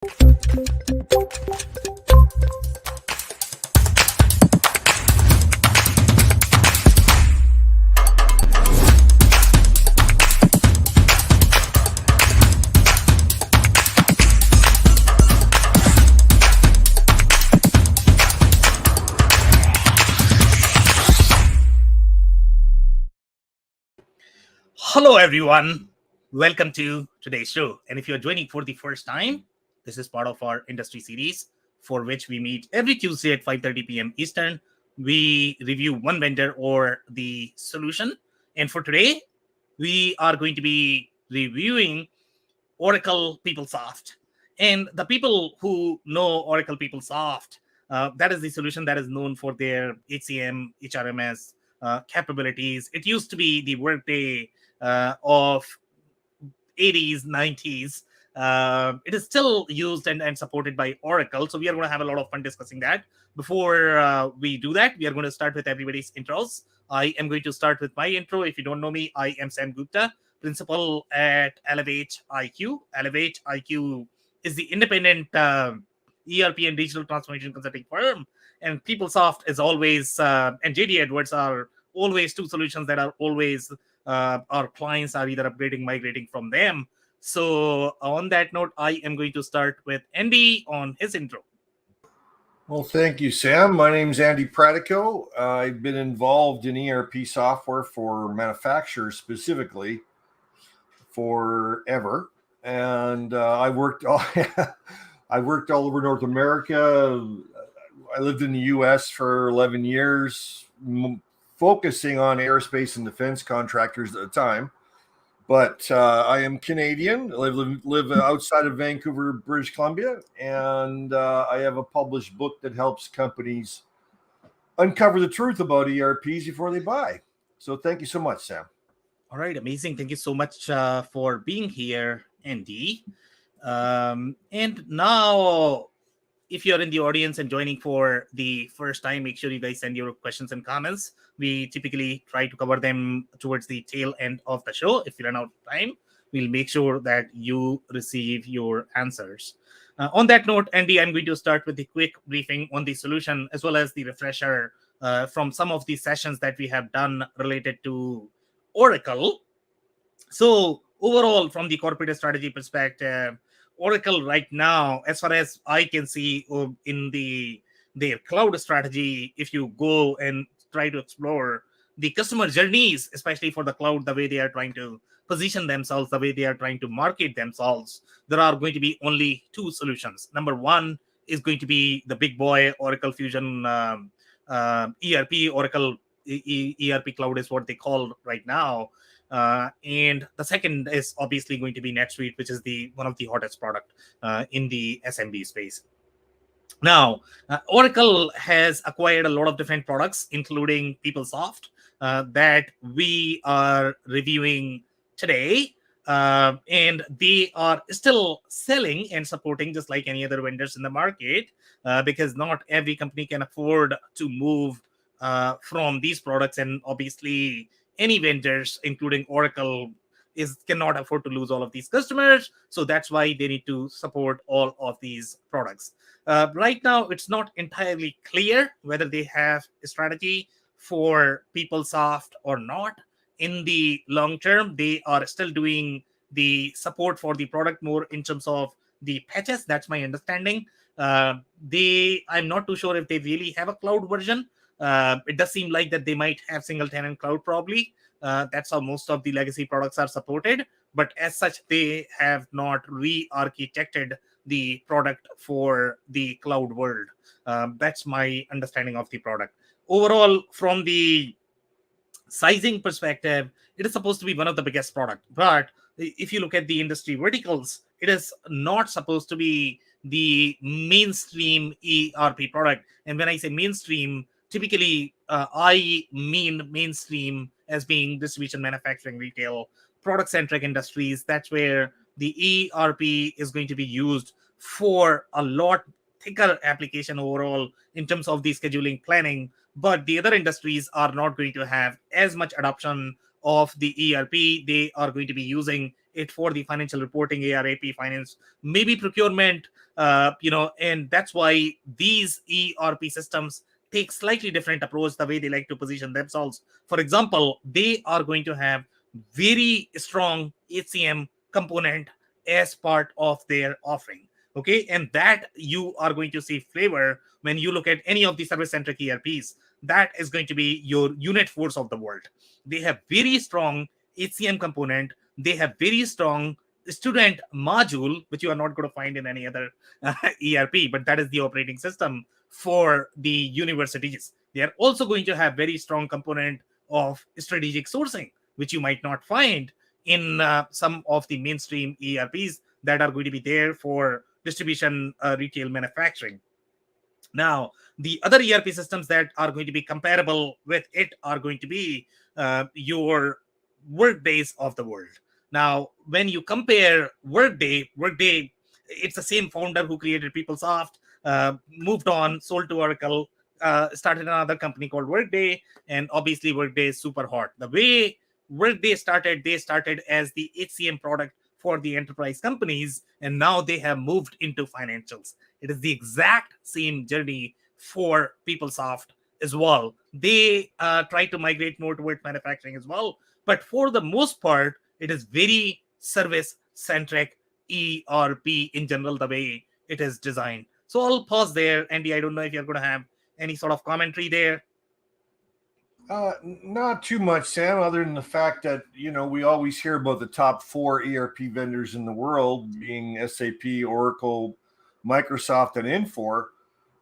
Hello, everyone. Welcome to today's show. And if you're joining for the first time, this is part of our industry series for which we meet every Tuesday at 5:30 p.m. Eastern. We review one vendor or the solution. And for today, we are going to be reviewing Oracle PeopleSoft. And the people who know Oracle PeopleSoft, that is the solution that is known for their HCM, HRMS capabilities. It used to be the Workday of 80s, 90s. It is still used and supported by Oracle. So we are going to have a lot of fun discussing that. Before we do that, we are going to start with everybody's intros. I am going to start with my intro. If you don't know me, I am Sam Gupta, principal at Elevate IQ. Elevate IQ is the independent ERP and digital transformation consulting firm. And PeopleSoft is always, and JD Edwards are always two solutions that are always our clients are either upgrading, migrating from them. So on that note, I am going to start with Andy on his intro. Well, thank you, Sam. My name is Andy Pratico. I've been involved in ERP software for manufacturers specifically forever, and I worked all over North America. I lived in the U.S. for 11 years, focusing on aerospace and defense contractors at the time. But I am Canadian. I live outside of Vancouver, British Columbia, and I have a published book that helps companies uncover the truth about ERPs before they buy. So thank you so much, Sam. All right, amazing. Thank you so much for being here, Andy. And now, if you're in the audience and joining for the first time, make sure you guys send your questions and comments. We typically try to cover them towards the tail end of the show. If you run out of time, we'll make sure that you receive your answers. On that note, Andy, I'm going to start with a quick briefing on the solution as well as the refresher from some of the sessions that we have done related to Oracle. So overall, from the corporate strategy perspective, Oracle right now, as far as I can see in their cloud strategy, if you go and try to explore the customer journeys, especially for the cloud, the way they are trying to position themselves, the way they are trying to market themselves, there are going to be only two solutions. Number one is going to be the big boy Oracle Fusion ERP, Oracle ERP Cloud is what they call right now. And the second is obviously going to be NetSuite, which is one of the hottest product in the SMB space. Now, Oracle has acquired a lot of different products, including PeopleSoft, that we are reviewing today. And they are still selling and supporting just like any other vendors in the market, because not every company can afford to move from these products. And obviously, any vendors, including Oracle, cannot afford to lose all of these customers. So that's why they need to support all of these products. Right now, it's not entirely clear whether they have a strategy for PeopleSoft or not. In the long term, they are still doing the support for the product more in terms of the patches. That's my understanding. I'm not too sure if they really have a cloud version. It does seem like that they might have single tenant cloud probably. That's how most of the legacy products are supported. But as such, they have not re-architected the product for the cloud world. That's my understanding of the product. Overall, from the sizing perspective, it is supposed to be one of the biggest product. But if you look at the industry verticals, it is not supposed to be the mainstream ERP product. And when I say mainstream, typically I mean mainstream as being distribution, manufacturing, retail, product-centric industries. That's where the ERP is going to be used for a lot thicker application overall in terms of the scheduling planning. But the other industries are not going to have as much adoption of the ERP. They are going to be using it for the financial reporting, ARAP, finance, maybe procurement, and that's why these ERP systems take slightly different approach the way they like to position themselves. For example, they are going to have very strong HCM component as part of their offering. Okay, and that you are going to see flavor when you look at any of the service-centric ERPs. That is going to be your unit force of the world. They have very strong HCM component. They have very strong student module, which you are not going to find in any other ERP, but that is the operating system for the universities. They are also going to have very strong component of strategic sourcing, which you might not find in some of the mainstream ERPs that are going to be there for distribution, retail, manufacturing. Now, the other ERP systems that are going to be comparable with it are going to be your Workdays of the world. Now, when you compare Workday, it's the same founder who created PeopleSoft, moved on, sold to Oracle, started another company called Workday, and obviously Workday is super hot. The way Workday started, they started as the HCM product for the enterprise companies, and now they have moved into financials. It is the exact same journey for PeopleSoft as well. They try to migrate more towards manufacturing as well, but for the most part, it is very service-centric ERP in general, the way it is designed. So I'll pause there. Andy, I don't know if you're going to have any sort of commentary there. Not too much, Sam, other than the fact that, we always hear about the top 4 ERP vendors in the world being SAP, Oracle, Microsoft, and Infor.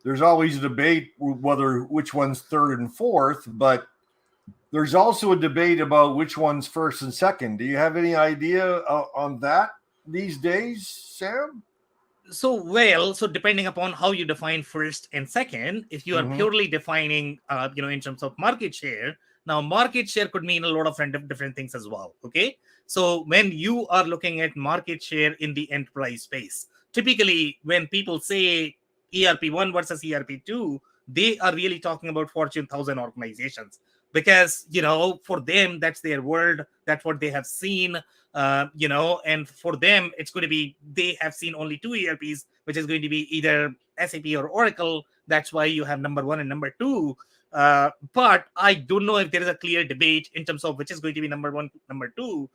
There's always a debate which one's third and fourth, but there's also a debate about which one's first and second. Do you have any idea on that these days, Sam? So depending upon how you define first and second, if you are purely defining, in terms of market share, now market share could mean a lot of different things as well. Okay. So when you are looking at market share in the enterprise space, typically when people say ERP1 versus ERP2, they are really talking about Fortune 1000 organizations, because, for them, that's their world. That's what they have seen. And for them, it's going to be, they have seen only 2 ERPs, which is going to be either SAP or Oracle. That's why you have number 1 and number 2. But I don't know if there is a clear debate in terms of which is going to be number 1, number 2.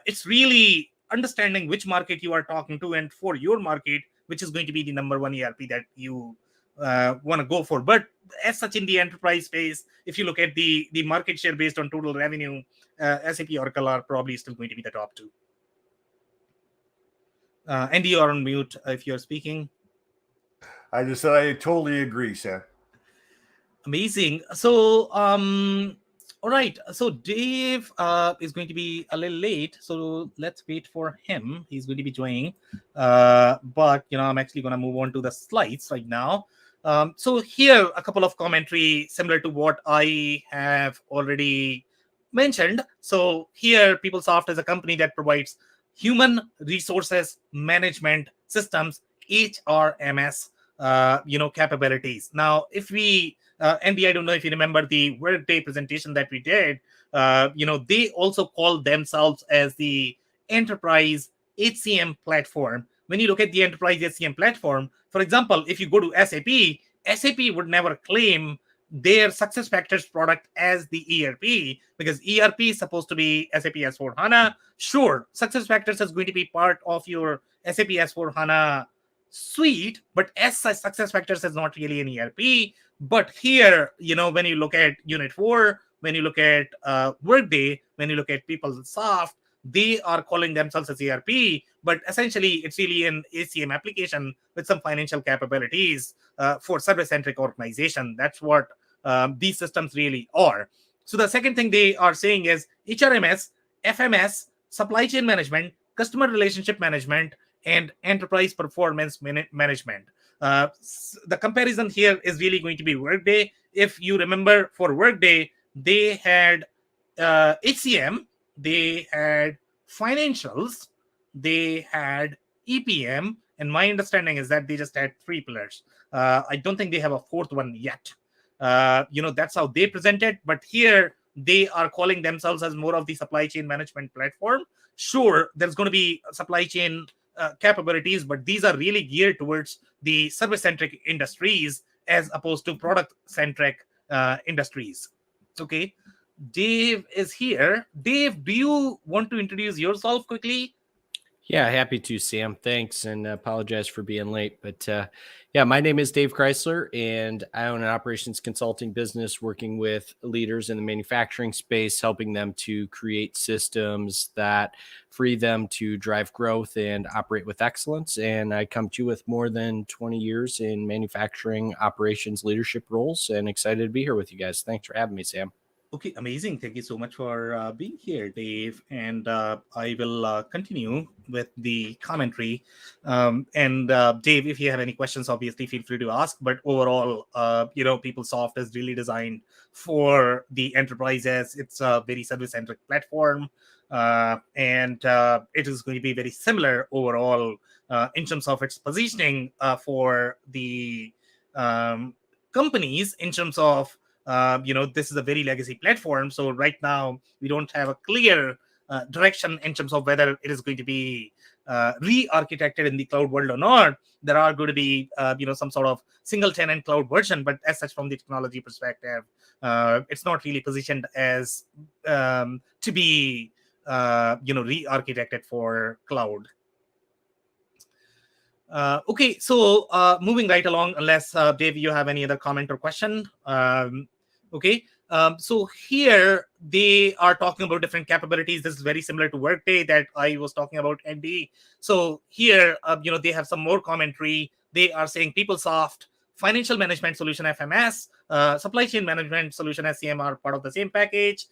It's really understanding which market you are talking to, and for your market, which is going to be the number 1 ERP that you want to go for. But as such, in the enterprise space, if you look at the market share based on total revenue, SAP, Oracle are probably still going to be the top 2. Andy, you're on mute if you're speaking. I just said I totally agree, Sam. Amazing. So, all right. So Dave is going to be a little late, so let's wait for him. He's going to be joining. But I'm actually going to move on to the slides right now. So here, a couple of commentary similar to what I have already mentioned. So here, PeopleSoft is a company that provides human resources management systems, HRMS, capabilities. Now, if we, Andy, I don't know if you remember the Workday presentation that we did, they also call themselves as the enterprise HCM platform. When you look at the enterprise HCM platform, for example, if you go to SAP, SAP would never claim their SuccessFactors product as the ERP, because ERP is supposed to be SAP S/4HANA. Sure, SuccessFactors is going to be part of your SAP S/4HANA suite, but as such, SuccessFactors is not really an ERP. But here, when you look at Unit 4, when you look at Workday, when you look at PeopleSoft, they are calling themselves as ERP, but essentially it's really an HCM application with some financial capabilities for service-centric organization. That's what these systems really are. So the second thing they are saying is HRMS, FMS, supply chain management, customer relationship management, and enterprise performance management. The comparison here is really going to be Workday. If you remember, for Workday, they had HCM, they had financials, they had EPM, and my understanding is that they just had 3 pillars. I don't think they have a 4th one yet. That's how they present it. But here, they are calling themselves as more of the supply chain management platform. Sure, there's going to be supply chain capabilities, but these are really geared towards the service-centric industries as opposed to product-centric industries. Okay, Dave is here. Dave, do you want to introduce yourself quickly? Yeah, happy to, Sam. Thanks, and apologize for being late. But yeah, my name is Dave Chrysler, and I own an operations consulting business working with leaders in the manufacturing space, helping them to create systems that free them to drive growth and operate with excellence. And I come to you with more than 20 years in manufacturing operations leadership roles, and excited to be here with you guys. Thanks for having me, Sam. Okay, amazing. Thank you so much for being here, Dave. And I will continue with the commentary. And Dave, if you have any questions, obviously feel free to ask. But overall, PeopleSoft is really designed for the enterprises. It's a very service-centric platform. And it is going to be very similar overall in terms of its positioning for the companies in terms of this is a very legacy platform. So right now we don't have a clear direction in terms of whether it is going to be re-architected in the cloud world or not. There are going to be some sort of single tenant cloud version, but as such, from the technology perspective, it's not really positioned as to be re-architected for cloud. Okay, so moving right along, unless Dave, you have any other comment or question. Okay, so here they are talking about different capabilities. This is very similar to Workday that I was talking about, Andy. So here, they have some more commentary. They are saying PeopleSoft, financial management solution FMS, supply chain management solution SCM are part of the same package,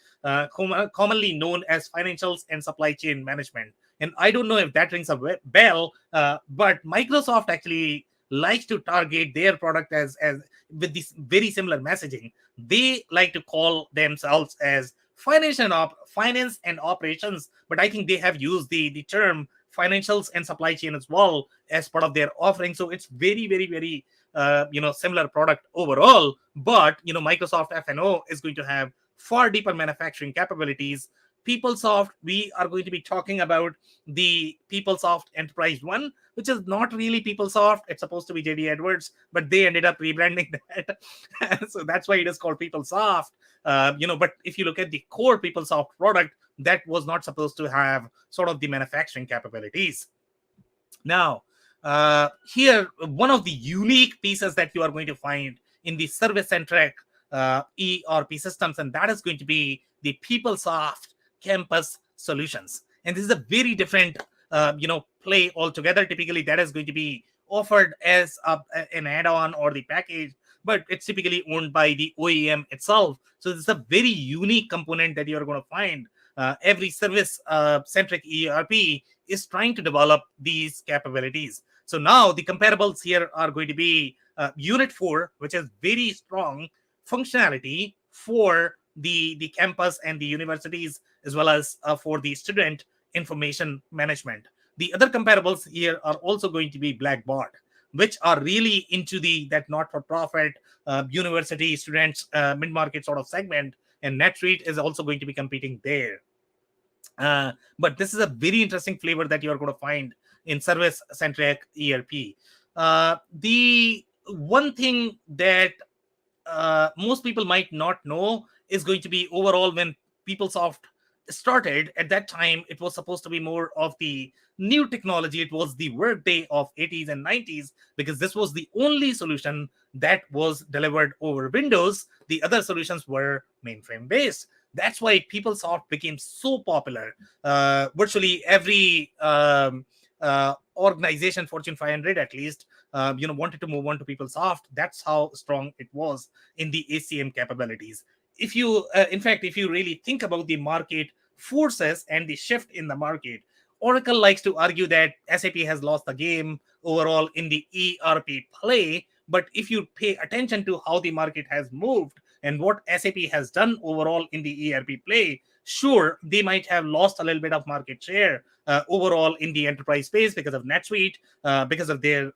commonly known as financials and supply chain management. And I don't know if that rings a bell, but Microsoft actually likes to target their product as with this very similar messaging. They like to call themselves as finance and operations, but I think they have used the term financials and supply chain as well as part of their offering. So it's very, very, very similar product overall. But Microsoft F&O is going to have far deeper manufacturing capabilities. PeopleSoft, we are going to be talking about the PeopleSoft Enterprise One, which is not really PeopleSoft. It's supposed to be JD Edwards, but they ended up rebranding that. So that's why it is called PeopleSoft. But if you look at the core PeopleSoft product, that was not supposed to have sort of the manufacturing capabilities. Now, here, one of the unique pieces that you are going to find in the service-centric ERP systems, and that is going to be the PeopleSoft Campus solutions. And this is a very different play altogether. Typically that is going to be offered as an add-on or the package, but it's typically owned by the OEM itself. So this is a very unique component that you're going to find. Every service centric ERP is trying to develop these capabilities. So now the comparables here are going to be Unit 4, which is very strong functionality for the campus and the universities, as well as for the student information management. The other comparables here are also going to be Blackboard, which are really into that not-for-profit university students mid-market sort of segment, and NetSuite is also going to be competing there. But this is a very interesting flavor that you're going to find in service-centric ERP. The one thing that most people might not know is going to be overall when PeopleSoft started. At that time, it was supposed to be more of the new technology. It was the Workday of 80s and 90s, because this was the only solution that was delivered over Windows. The other solutions were mainframe-based. That's why PeopleSoft became so popular. Virtually every organization, Fortune 500 at least, wanted to move on to PeopleSoft. That's how strong it was in the ACM capabilities. If you, in fact, if you really think about the market forces and the shift in the market, Oracle likes to argue that SAP has lost the game overall in the ERP play. But if you pay attention to how the market has moved and what SAP has done overall in the ERP play, sure, they might have lost a little bit of market share overall in the enterprise space because of NetSuite, because of their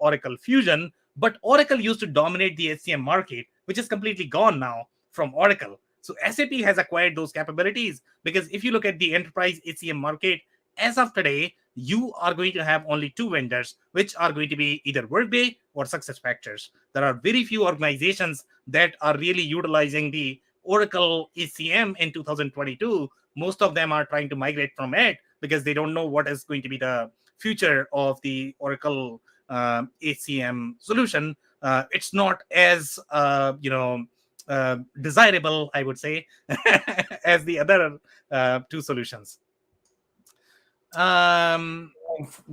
Oracle Fusion. But Oracle used to dominate the HCM market, which is completely gone now from Oracle. So SAP has acquired those capabilities, because if you look at the enterprise HCM market, as of today, you are going to have only two vendors, which are going to be either Workday or SuccessFactors. There are very few organizations that are really utilizing the Oracle HCM in 2022. Most of them are trying to migrate from it because they don't know what is going to be the future of the Oracle HCM solution. It's not as desirable, I would say, as the other two solutions. When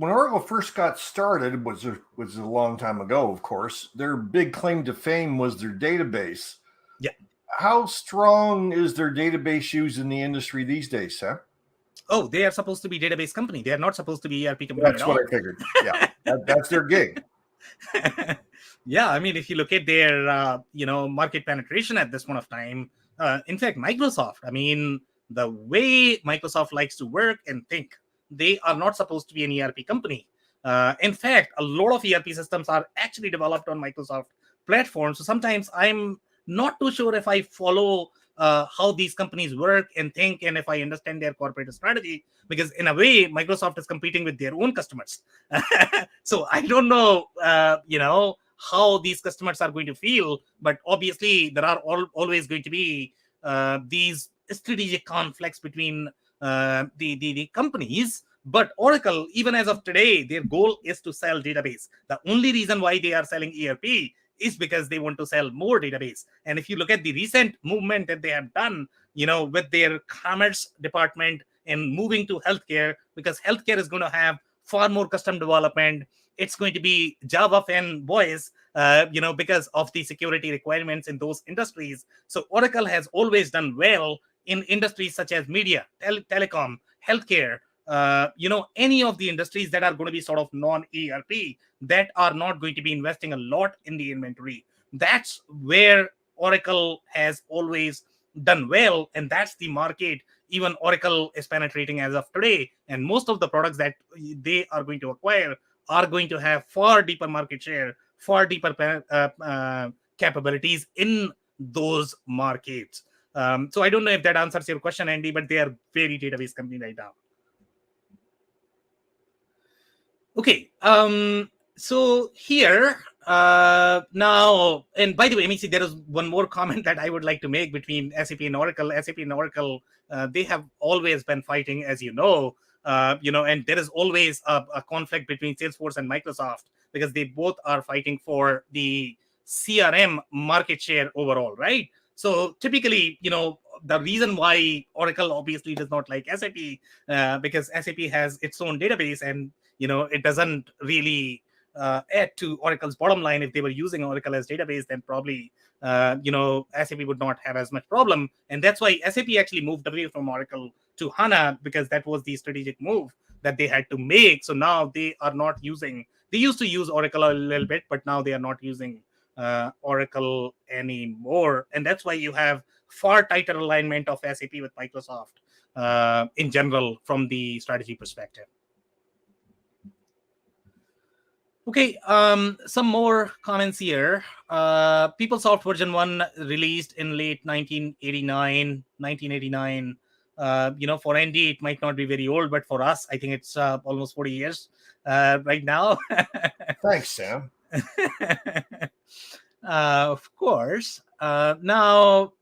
Oracle first got started, was a long time ago, of course, their big claim to fame was their database. Yeah. How strong is their database used in the industry these days, Sam? Oh, they are supposed to be database company. They are not supposed to be ERP company. That's what I figured. Yeah, that's their gig. Yeah, I mean, if you look at their market penetration at this point of time, in fact, Microsoft, I mean, the way Microsoft likes to work and think, they are not supposed to be an ERP company. In fact, a lot of ERP systems are actually developed on Microsoft platforms. So sometimes I'm not too sure if I follow how these companies work and think, and if I understand their corporate strategy, because in a way, Microsoft is competing with their own customers. So I don't know, how these customers are going to feel, but obviously there are always going to be these strategic conflicts between the companies. But Oracle, even as of today, their goal is to sell database. The only reason why they are selling ERP is because they want to sell more database. And if you look at the recent movement that they have done, with their commerce department and moving to healthcare, because healthcare is going to have far more custom development. It's going to be Java fanboys, because of the security requirements in those industries. So Oracle has always done well in industries such as media, telecom, healthcare, any of the industries that are going to be sort of non-ERP, that are not going to be investing a lot in the inventory. That's where Oracle has always done well, and that's the market even Oracle is penetrating as of today. And most of the products that they are going to acquire are going to have far deeper market share, far deeper capabilities in those markets. So I don't know if that answers your question, Andy, but they are very database company right now. Okay. So here now, and by the way, MEC, there is one more comment that I would like to make between SAP and Oracle. SAP and Oracle, they have always been fighting, as you know, and there is always a conflict between Salesforce and Microsoft, because they both are fighting for the CRM market share overall, right? So typically, the reason why Oracle obviously does not like SAP, because SAP has its own database, and it doesn't really add to Oracle's bottom line. If they were using Oracle as database, then probably SAP would not have as much problem. And that's why SAP actually moved away from Oracle to HANA, because that was the strategic move that they had to make. So now they are not using, they used to use Oracle a little bit, but now they are not using Oracle anymore. And that's why you have far tighter alignment of SAP with Microsoft in general from the strategy perspective. Okay, some more comments here. PeopleSoft version 1 released in late 1989. For Andy, it might not be very old, but for us, I think it's almost 40 years right now. Thanks, Sam. Of course. Now,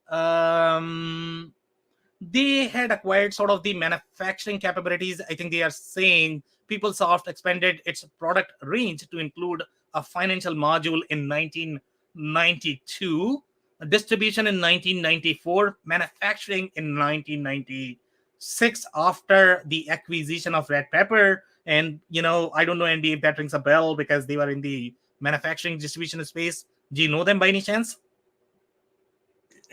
they had acquired sort of the manufacturing capabilities. I think they are saying PeopleSoft expanded its product range to include a financial module in 1992, a distribution in 1994, manufacturing in 1996 after the acquisition of Red Pepper. And, I don't know, Andy, if that rings a bell, because they were in the manufacturing distribution space. Do you know them by any chance?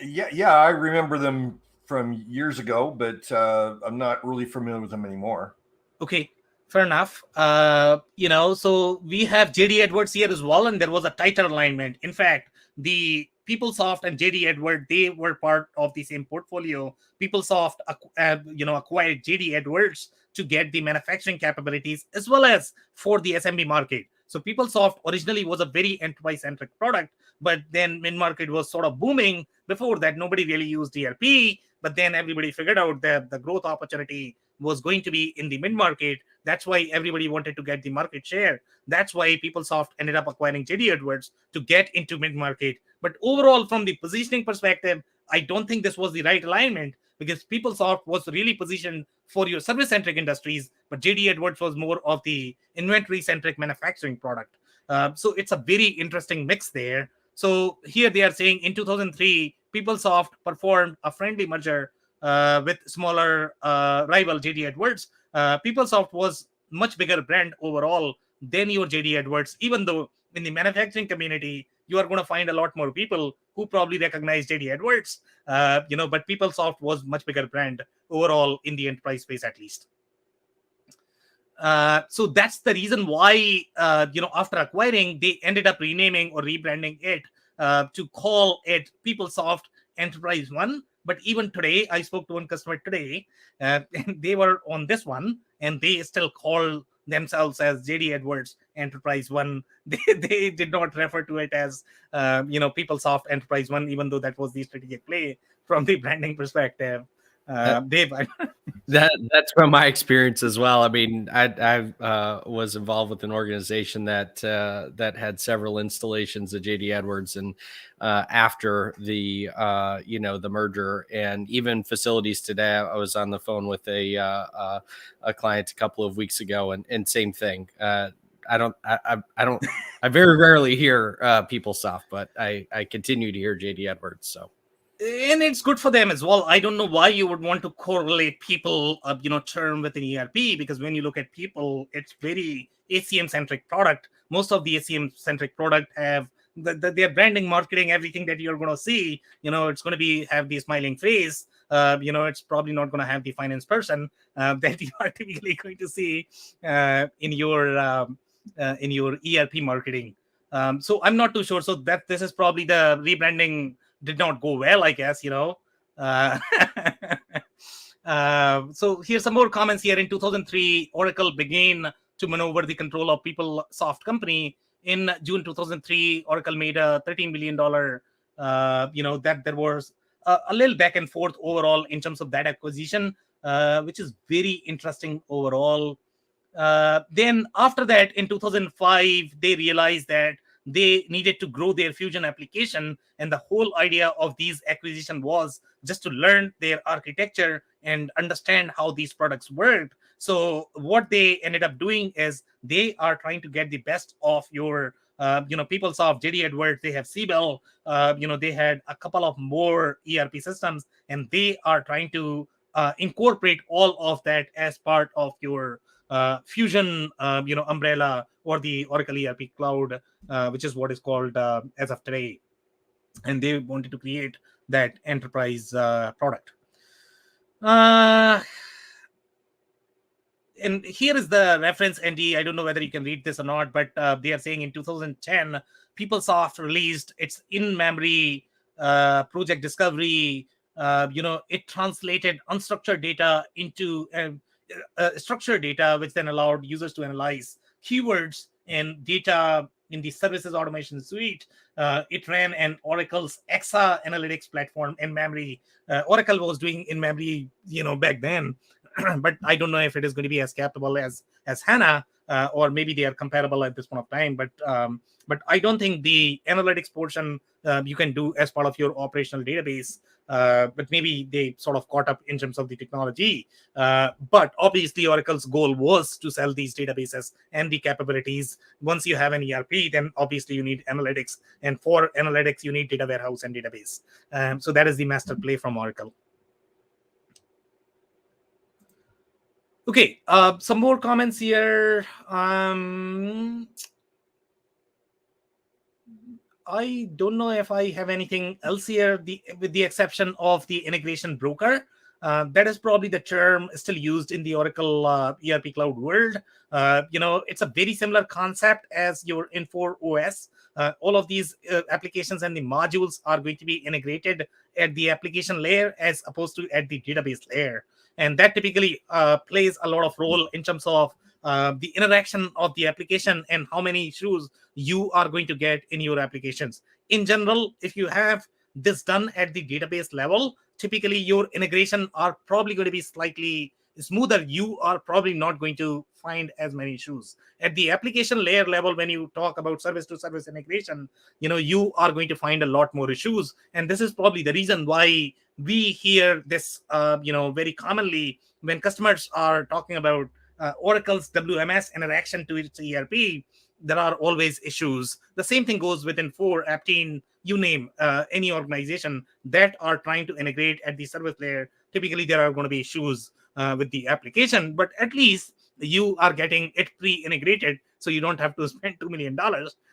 Yeah, I remember them from years ago, but I'm not really familiar with them anymore. Okay, fair enough. So we have JD Edwards here as well, and there was a tighter alignment. In fact, the PeopleSoft and JD Edwards, they were part of the same portfolio. PeopleSoft, acquired JD Edwards to get the manufacturing capabilities as well as for the SMB market. So PeopleSoft originally was a very enterprise-centric product, but then mid-market was sort of booming. Before that, nobody really used ERP, but then everybody figured out that the growth opportunity was going to be in the mid-market. That's why everybody wanted to get the market share. That's why PeopleSoft ended up acquiring JD Edwards to get into mid-market. But overall, from the positioning perspective, I don't think this was the right alignment, because PeopleSoft was really positioned for your service-centric industries, but JD Edwards was more of the inventory-centric manufacturing product. So it's a very interesting mix there. So here they are saying in 2003, PeopleSoft performed a friendly merger with smaller rival JD Edwards. PeopleSoft was much bigger brand overall than your JD Edwards, even though in the manufacturing community, you are going to find a lot more people who probably recognize JD Edwards, but PeopleSoft was much bigger brand overall in the enterprise space, at least. So that's the reason why, after acquiring, they ended up renaming or rebranding it to call it PeopleSoft Enterprise One. But even today, I spoke to one customer today, and they were on this one, and they still call themselves as JD Edwards Enterprise One. They did not refer to it as, PeopleSoft Enterprise One, even though that was the strategic play from the branding perspective. Dave, that's from my experience as well. I mean, I was involved with an organization that had several installations of JD Edwards, and after the the merger, and even facilities today. I was on the phone with a client a couple of weeks ago, and same thing. I very rarely hear PeopleSoft, but I continue to hear JD Edwards. So. And it's good for them as well. I don't know why you would want to correlate people, term with an ERP, because when you look at people, it's very ACM centric product. Most of the ACM centric product have their branding, marketing, everything that you're going to see. It's going to have the smiling face. It's probably not going to have the finance person that you are typically going to see in your ERP marketing. So I'm not too sure. So that this is probably the rebranding did not go well, I guess, So here's some more comments here. In 2003, Oracle began to maneuver the control of PeopleSoft company. In June 2003, Oracle made a $13 million, that there was a little back and forth overall in terms of that acquisition, which is very interesting overall. Then after that, in 2005, they realized that they needed to grow their Fusion application. And the whole idea of these acquisition was just to learn their architecture and understand how these products worked. So what they ended up doing is they are trying to get the best of your, PeopleSoft, JD Edwards, they have Siebel, they had a couple of more ERP systems, and they are trying to incorporate all of that as part of your Fusion, umbrella, or the Oracle ERP Cloud, which is what is called as of today. And they wanted to create that enterprise product. And here is the reference, Andy. I don't know whether you can read this or not, but they are saying in 2010, PeopleSoft released its in-memory project discovery. It translated unstructured data into structured data, which then allowed users to analyze keywords and data in the services automation suite. It ran an Oracle's EXA analytics platform in memory. Oracle was doing in memory, back then, but I don't know if it is going to be as capable as HANA, or maybe they are comparable at this point of time. But I don't think the analytics portion you can do as part of your operational database. But maybe they sort of caught up in terms of the technology. But obviously, Oracle's goal was to sell these databases and the capabilities. Once you have an ERP, then obviously you need analytics. And for analytics, you need data warehouse and database. So that is the master play from Oracle. Okay, some more comments here. I don't know if I have anything else here, with the exception of the integration broker. That is probably the term still used in the Oracle ERP Cloud world. It's a very similar concept as your Infor OS. All of these applications and the modules are going to be integrated at the application layer as opposed to at the database layer. And that typically plays a lot of role in terms of the interaction of the application and how many issues you are going to get in your applications. In general, if you have this done at the database level, typically your integration are probably going to be slightly smoother. You are probably not going to find as many issues. At the application layer level, when you talk about service to service integration, you are going to find a lot more issues. And this is probably the reason why we hear this very commonly when customers are talking about Oracle's WMS interaction to its ERP. There are always issues. The same thing goes within Aptean, you name any organization that are trying to integrate at the service layer. Typically, there are going to be issues with the application, but at least you are getting it pre-integrated, so you don't have to spend $2 million.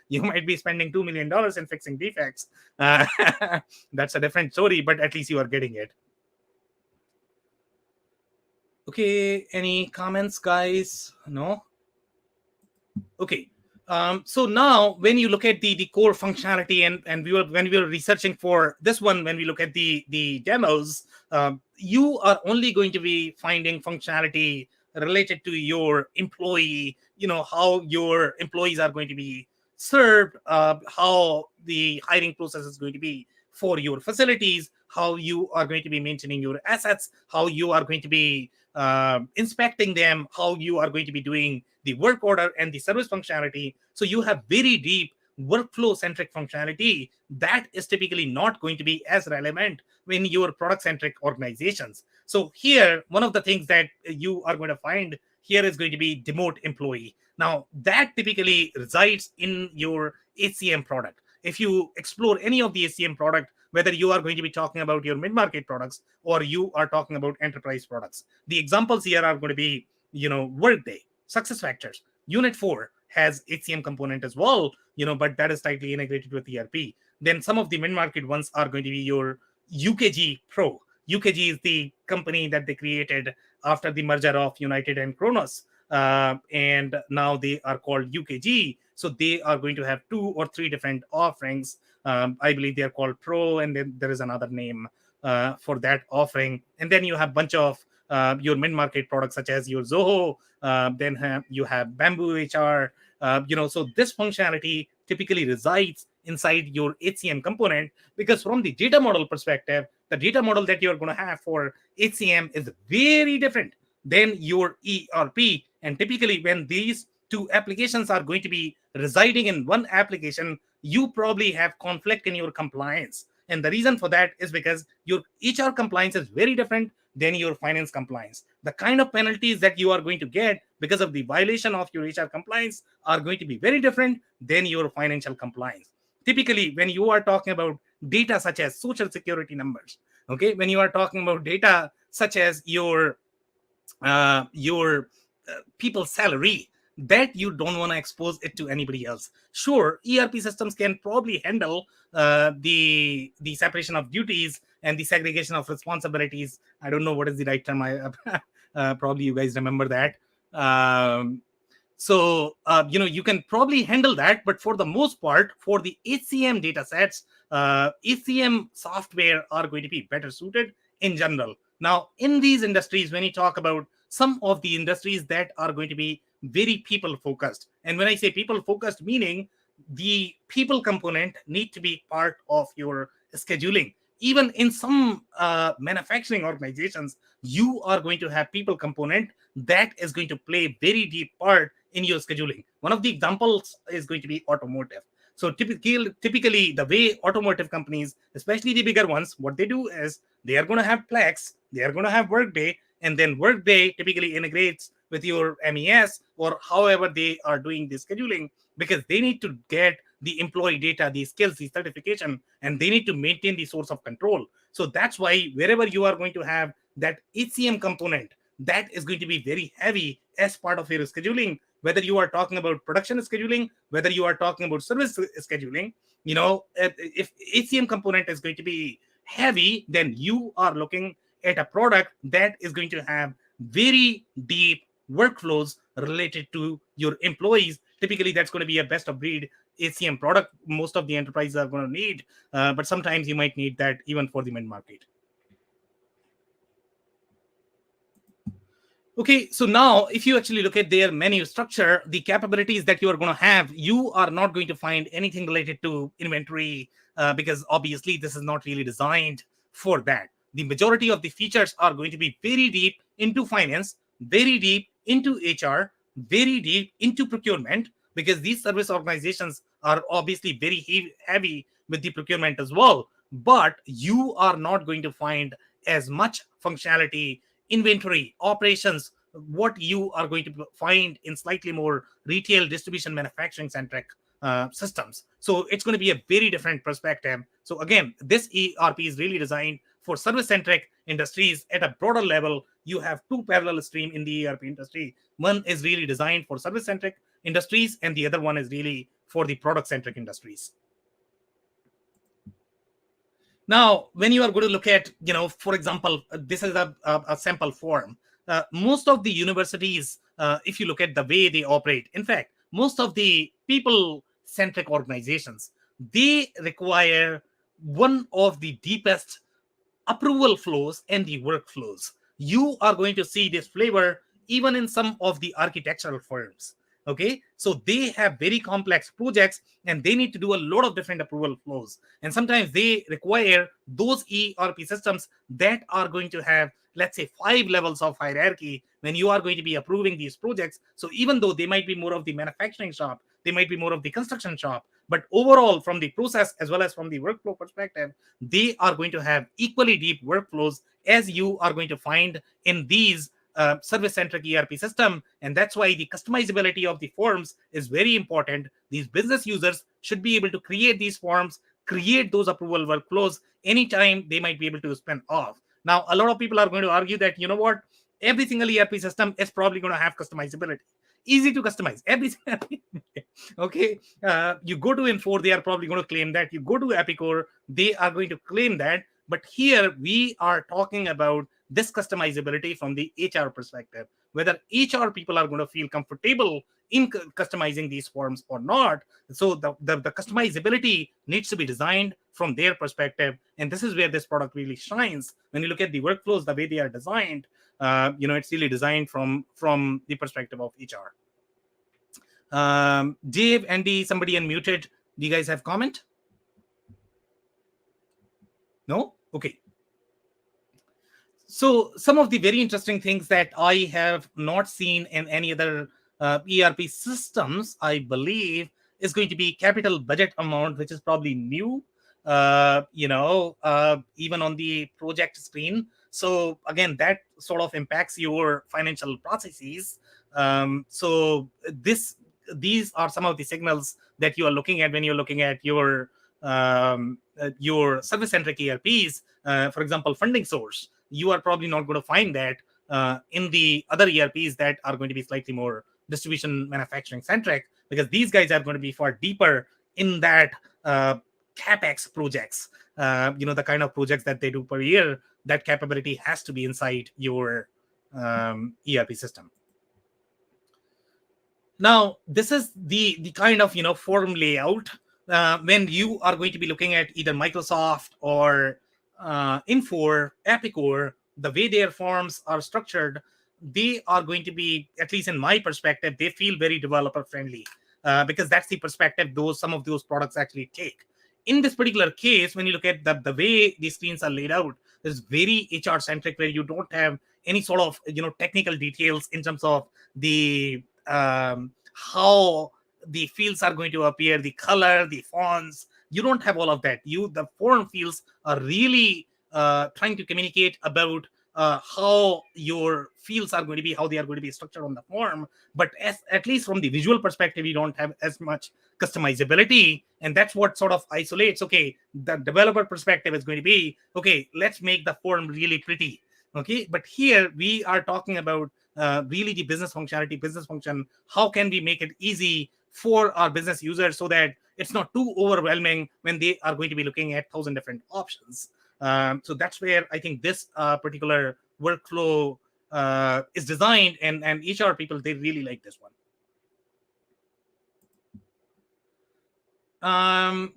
You might be spending $2 million in fixing defects. That's a different story, but at least you are getting it. Okay, any comments, guys? No? Okay. So now when you look at the core functionality, and when we were researching for this one, when we look at the demos, you are only going to be finding functionality related to your employee, how your employees are going to be served, how the hiring process is going to be for your facilities, how you are going to be maintaining your assets, how you are going to be inspecting them, how you are going to be doing the work order and the service functionality. So you have very deep workflow-centric functionality that is typically not going to be as relevant in your product-centric organizations. So here, one of the things that you are going to find here is going to be demote employee. Now, that typically resides in your HCM product. If you explore any of the HCM product, whether you are going to be talking about your mid-market products or you are talking about enterprise products, the examples here are going to be, Workday, SuccessFactors, Unit 4 has HCM component as well, but that is tightly integrated with ERP. Then some of the mid-market ones are going to be your UKG Pro. UKG is the company that they created after the merger of United and Kronos. And now they are called UKG. So they are going to have 2 or 3 different offerings. I believe they are called Pro, and then there is another name for that offering. And then you have a bunch of your mid-market products such as your Zoho. Then you have Bamboo HR. So this functionality typically resides inside your HCM component, because from the data model perspective, the data model that you're going to have for HCM is very different than your ERP. And typically when these 2 applications are going to be residing in one application, you probably have conflict in your compliance. And the reason for that is because your HR compliance is very different than your finance compliance. The kind of penalties that you are going to get because of the violation of your HR compliance are going to be very different than your financial compliance. Typically, when you are talking about data such as social security numbers, okay, when you are talking about data such as your people's salary, that you don't want to expose it to anybody else. Sure, ERP systems can probably handle the separation of duties and the segregation of responsibilities. I don't know what is the right term. Probably you guys remember that. You can probably handle that, but for the most part, for the HCM data sets, HCM software are going to be better suited in general. Now, in these industries, when you talk about some of the industries that are going to be very people focused, and when I say people focused, meaning the people component need to be part of your scheduling. Even in some manufacturing organizations, you are going to have people component that is going to play very deep part in your scheduling. One of the examples is going to be automotive. So typically the way automotive companies, especially the bigger ones, what they do is they are going to have Plex, they are going to have Workday, and then Workday typically integrates with your MES or however they are doing the scheduling, because they need to get the employee data, the skills, the certification, and they need to maintain the source of control. So that's why wherever you are going to have that HCM component, that is going to be very heavy as part of your scheduling, whether you are talking about production scheduling, whether you are talking about service scheduling. If HCM component is going to be heavy, then you are looking at a product that is going to have very deep workflows related to your employees. Typically, that's going to be a best of breed HCM product. Most of the enterprises are going to need, but sometimes you might need that even for the mid-market. Okay, so now if you actually look at their menu structure, the capabilities that you are going to have, you are not going to find anything related to inventory because obviously this is not really designed for that. The majority of the features are going to be very deep into finance, very deep into HR, very deep into procurement, because these service organizations are obviously very heavy with the procurement as well. But you are not going to find as much functionality, inventory, operations, what you are going to find in slightly more retail, distribution, manufacturing centric systems. So it's going to be a very different perspective. So again, this ERP is really designed for service centric industries at a broader level. You have two parallel stream in the ERP industry. One is really designed for service centric industries, and the other one is really for the product centric industries. Now, when you are going to look at, for example, this is a sample form. Most of the universities, if you look at the way they operate, in fact, most of the people-centric organizations, they require one of the deepest approval flows and the workflows. You are going to see this flavor even in some of the architectural firms. Okay, so they have very complex projects and they need to do a lot of different approval flows. And sometimes they require those ERP systems that are going to have, let's say, 5 levels of hierarchy when you are going to be approving these projects. So even though they might be more of the manufacturing shop, they might be more of the construction shop, but overall, from the process as well as from the workflow perspective, they are going to have equally deep workflows as you are going to find in these service-centric ERP system. And that's why the customizability of the forms is very important. These business users should be able to create these forms, create those approval workflows anytime they might be able to spin off. Now, a lot of people are going to argue that, you know what, every single ERP system is probably going to have customizability. Easy to customize. Okay. You go to Infor, they are probably going to claim that. You go to Epicor, they are going to claim that. But here we are talking about this customizability from the HR perspective, whether HR people are going to feel comfortable in customizing these forms or not. So the customizability needs to be designed from their perspective. And this is where this product really shines. When you look at the workflows, the way they are designed, it's really designed from the perspective of HR. Dave, Andy, somebody unmuted. Do you guys have comment? No? Okay. So some of the very interesting things that I have not seen in any other ERP systems, I believe, is going to be capital budget amount, which is probably new, even on the project screen. So again, that sort of impacts your financial processes. So these are some of the signals that you are looking at when you're looking at your service-centric ERPs. For example, funding source. You are probably not going to find that in the other ERPs that are going to be slightly more distribution manufacturing centric, because these guys are going to be far deeper in that CapEx projects. The kind of projects that they do per year, that capability has to be inside your ERP system. Now, this is the kind of form layout when you are going to be looking at either Microsoft or Infor, Epicor. The way their forms are structured, they are going to be, at least in my perspective, they feel very developer friendly because that's the perspective some of those products actually take. In this particular case, when you look at the way these screens are laid out, it's very HR centric, where you don't have any sort of technical details in terms of the how the fields are going to appear, the color, the fonts. You don't have all of that. The form fields are really trying to communicate about how your fields are going to be, how they are going to be structured on the form. But at least from the visual perspective, you don't have as much customizability. And that's what sort of isolates, okay, the developer perspective is going to be, okay, let's make the form really pretty. Okay, but here we are talking about really the business functionality, business function. How can we make it easy for our business users so that it's not too overwhelming when they are going to be looking at 1,000 different options? So that's where I think this particular workflow is designed, and HR people, they really like this one.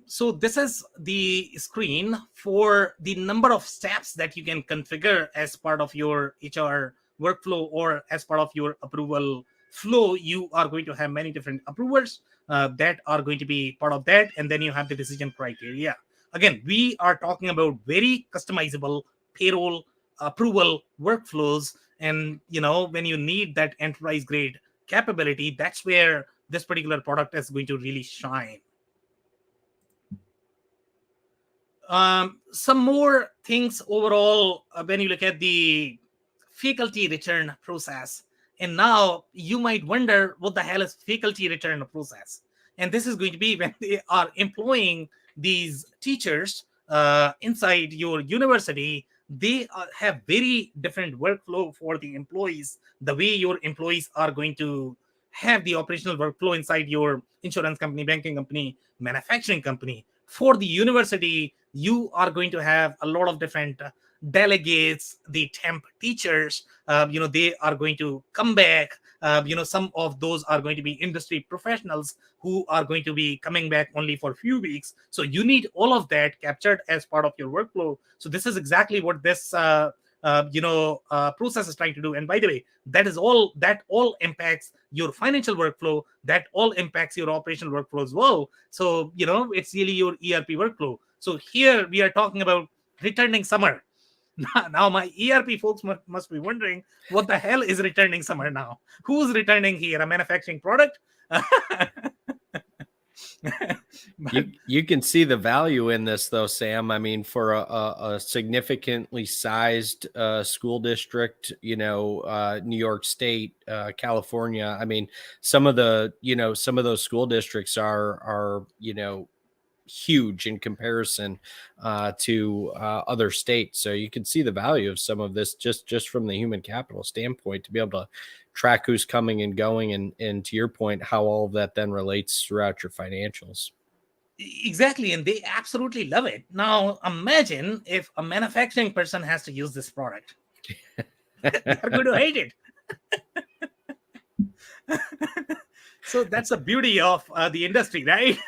So this is the screen for the number of steps that you can configure as part of your HR workflow or as part of your approval flow, you are going to have many different approvers that are going to be part of that. And then you have the decision criteria. Again, we are talking about very customizable payroll approval workflows. And, when you need that enterprise grade capability, that's where this particular product is going to really shine. Some more things overall, when you look at the faculty return process. And now you might wonder, what the hell is faculty return process? And this is going to be when they are employing these teachers inside your university. They have very different workflow for the employees. The way your employees are going to have the operational workflow inside your insurance company, banking company, manufacturing company. For the university, you are going to have a lot of different delegates, the temp teachers. They are going to come back. Some of those are going to be industry professionals who are going to be coming back only for a few weeks. So you need all of that captured as part of your workflow. So this is exactly what this process is trying to do. And by the way, that all impacts your financial workflow. That all impacts your operational workflow as well. So it's really your ERP workflow. So here we are talking about returning summer. Now my ERP folks must be wondering, what the hell is returning summer now? Who's returning here? A manufacturing product? You can see the value in this, though, Sam. I mean, for a significantly sized school district, New York State, California. I mean, some of those school districts are huge in comparison to other states. So you can see the value of some of this just from the human capital standpoint, to be able to track who's coming and going, and to your point, how all of that then relates throughout your financials. Exactly. And they absolutely love it. Now, imagine if a manufacturing person has to use this product. They're going to hate it. So that's the beauty of the industry, right?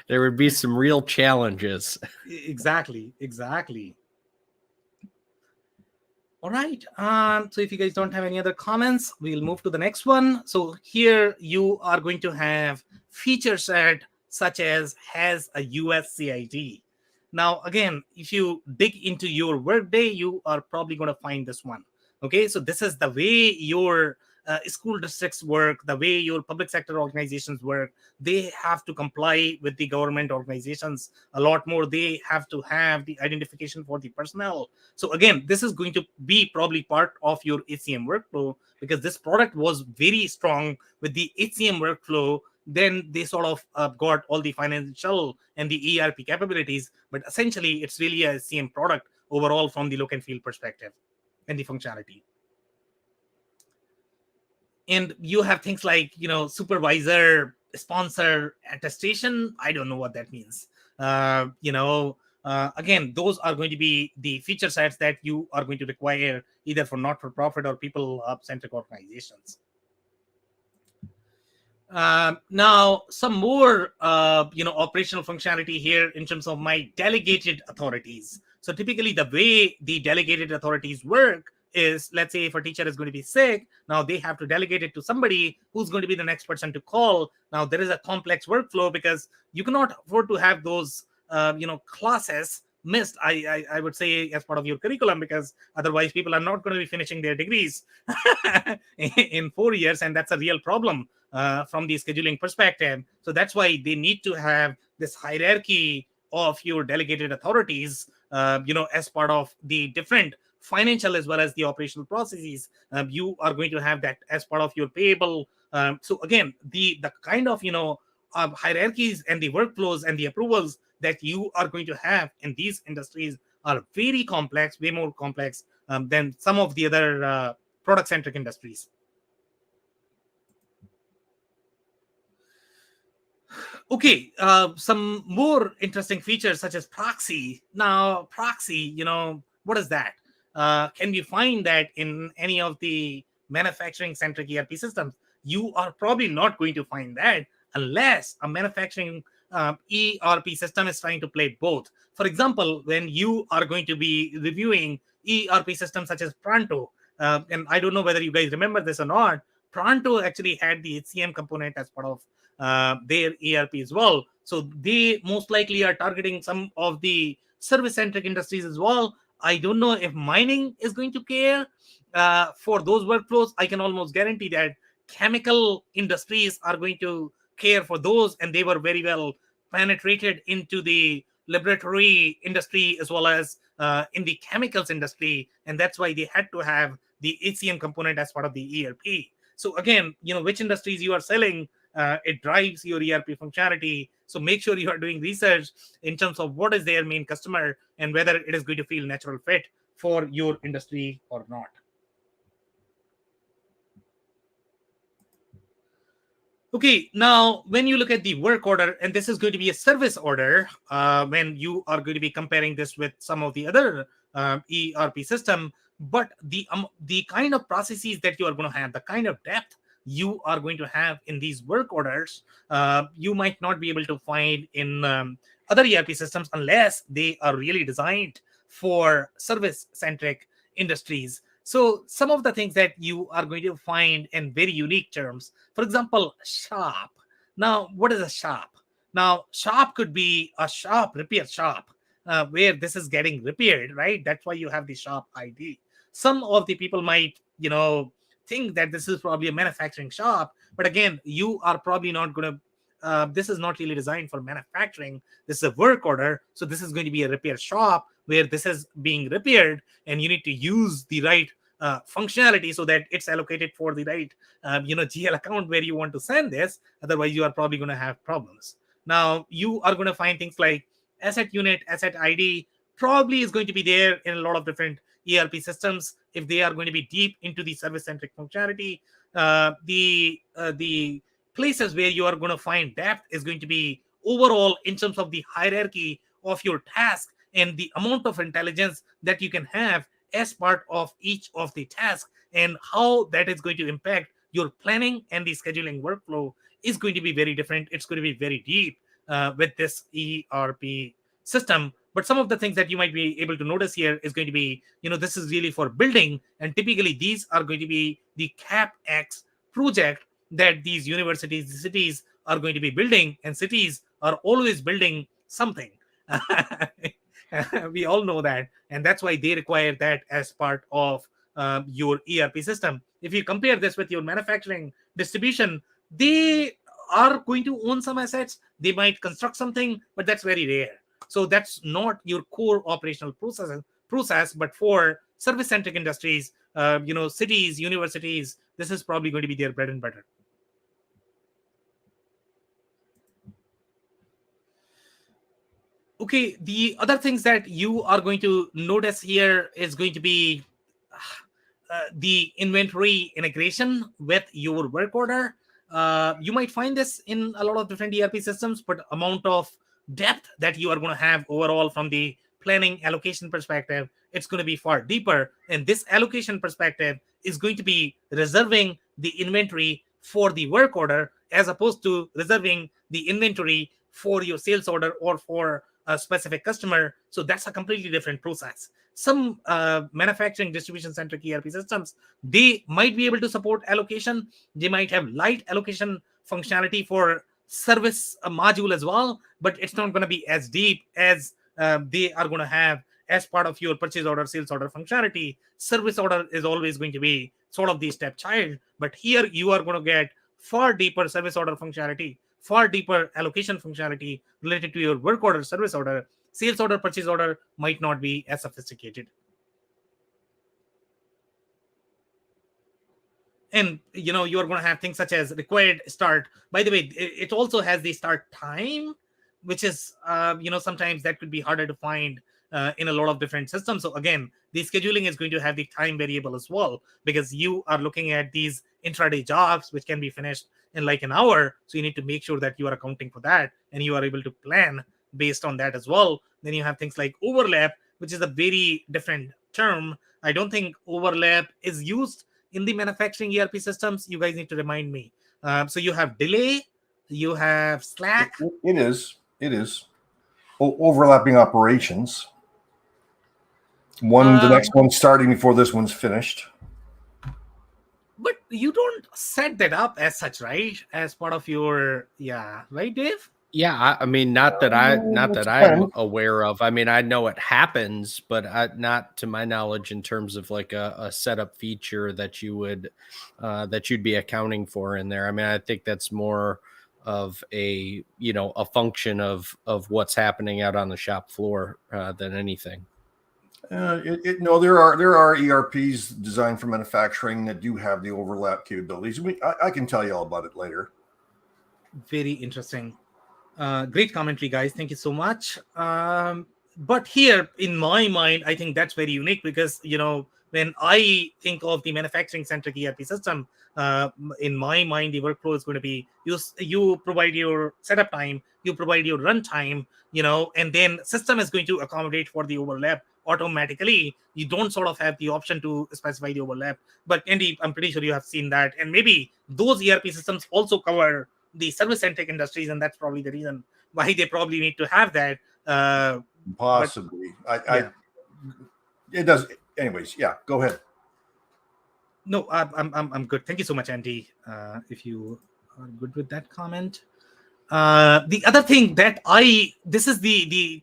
There would be some real challenges. Exactly. All right. So if you guys don't have any other comments, we'll move to the next one. So here you are going to have feature set such as has a USCID. Now, again, if you dig into your Workday, you are probably going to find this one. Okay, so this is the way your school districts work, the way your public sector organizations work. They have to comply with the government organizations a lot more. They have to have the identification for the personnel. So again, this is going to be probably part of your HCM workflow, because this product was very strong with the HCM workflow. Then they sort of got all the financial and the ERP capabilities, but essentially it's really a HCM product overall from the look and feel perspective and the functionality. And you have things like, supervisor, sponsor, attestation. I don't know what that means. Again, those are going to be the feature sets that you are going to require either for not-for-profit or people-centric organizations. Now, some more, operational functionality here in terms of my delegated authorities. So typically the way the delegated authorities work is, let's say if a teacher is going to be sick, now they have to delegate it to somebody who's going to be the next person to call. Now there is a complex workflow because you cannot afford to have those, classes missed, I would say, as part of your curriculum, because otherwise people are not going to be finishing their degrees in 4 years. And that's a real problem from the scheduling perspective. So that's why they need to have this hierarchy of your delegated authorities, as part of the different financial as well as the operational processes. You are going to have that as part of your payable. So again, the kind of hierarchies and the workflows and the approvals that you are going to have in these industries are very complex, way more complex than some of the other product-centric industries. Okay, some more interesting features such as Proxy. Now, Proxy, what is that? Can we find that in any of the manufacturing-centric ERP systems? You are probably not going to find that unless a manufacturing ERP system is trying to play both. For example, when you are going to be reviewing ERP systems such as Pronto, And I don't know whether you guys remember this or not. Pronto actually had the HCM component as part of their ERP as well. So they most likely are targeting some of the service-centric industries as well. I don't know if mining is going to care for those workflows. I can almost guarantee that chemical industries are going to care for those, and they were very well penetrated into the laboratory industry as well as in the chemicals industry, and that's why they had to have the HCM component as part of the ERP. So again, which industries you are selling, it drives your ERP functionality. So make sure you are doing research in terms of what is their main customer and whether it is going to feel natural fit for your industry or not. Okay, now when you look at the work order, and this is going to be a service order, when you are going to be comparing this with some of the other ERP system, but the kind of processes that you are going to have, the kind of depth you are going to have in these work orders, you might not be able to find in other ERP systems unless they are really designed for service-centric industries. So some of the things that you are going to find in very unique terms, for example, shop. Now, what is a shop? Now, shop could be a shop, repair shop, where this is getting repaired, right? That's why you have the shop ID. Some of the people might, think that this is probably a manufacturing shop, but again, you are probably not going to, this is not really designed for manufacturing. This is a work order. So this is going to be a repair shop where this is being repaired, and you need to use the right functionality so that it's allocated for the right GL account where you want to send this. Otherwise, you are probably going to have problems. Now, you are going to find things like asset unit, asset ID probably is going to be there in a lot of different ERP systems if they are going to be deep into the service-centric functionality. The places where you are going to find depth is going to be overall in terms of the hierarchy of your task and the amount of intelligence that you can have as part of each of the tasks, and how that is going to impact your planning and the scheduling workflow is going to be very different. It's going to be very deep with this ERP system. But some of the things that you might be able to notice here is going to be, this is really for building, and typically these are going to be the CapEx project that these universities, the cities are going to be building, and cities are always building something. We all know that, and that's why they require that as part of your ERP system. If you compare this with your manufacturing distribution, they are going to own some assets. They might construct something, but that's very rare. So that's not your core operational process. But for service-centric industries, cities, universities, this is probably going to be their bread and butter. Okay, the other things that you are going to notice here is going to be the inventory integration with your work order. You might find this in a lot of different ERP systems, but amount of depth that you are going to have overall from the planning allocation perspective, it's going to be far deeper. And this allocation perspective is going to be reserving the inventory for the work order as opposed to reserving the inventory for your sales order or for a specific customer. So that's a completely different process. Some manufacturing distribution centric ERP systems, they might be able to support allocation. They might have light allocation functionality for service module as well, but it's not going to be as deep as they are going to have as part of your purchase order, sales order functionality. Service order is always going to be sort of the stepchild, but here you are going to get far deeper service order functionality, far deeper allocation functionality related to your work order, service order. Sales order, purchase order might not be as sophisticated. And you are going to have things such as required start. By the way, it also has the start time, which is sometimes that could be harder to find in a lot of different systems. So again, the scheduling is going to have the time variable as well, because you are looking at these intraday jobs which can be finished in like an hour. So you need to make sure that you are accounting for that and you are able to plan based on that as well. Then you have things like overlap, which is a very different term. I don't think overlap is used in the manufacturing ERP systems. You guys need to remind me. So you have delay, you have slack. It is. Overlapping operations. The next one's starting before this one's finished. But you don't set that up as such, right? As part of your, right, Dave? Yeah, I mean, not that I'm aware of. I mean, I know it happens, but not to my knowledge in terms of like a setup feature that you would that you'd be accounting for in there. I mean, I think that's more of a a function of what's happening out on the shop floor than anything. No, there are ERPs designed for manufacturing that do have the overlap capabilities. I can tell you all about it later. Very interesting. Great commentary, guys. Thank you so much. But here, in my mind, I think that's very unique because, when I think of the manufacturing-centric ERP system, in my mind, the workflow is going to be you provide your setup time, you provide your runtime, and then system is going to accommodate for the overlap automatically. You don't sort of have the option to specify the overlap. But Andy, I'm pretty sure you have seen that. And maybe those ERP systems also cover the service-centric industries, and that's probably the reason why they probably need to have that. Possibly, Yeah. It does. Anyways, yeah. Go ahead. No, I'm good. Thank you so much, Andy. If you are good with that comment. The other thing that this is the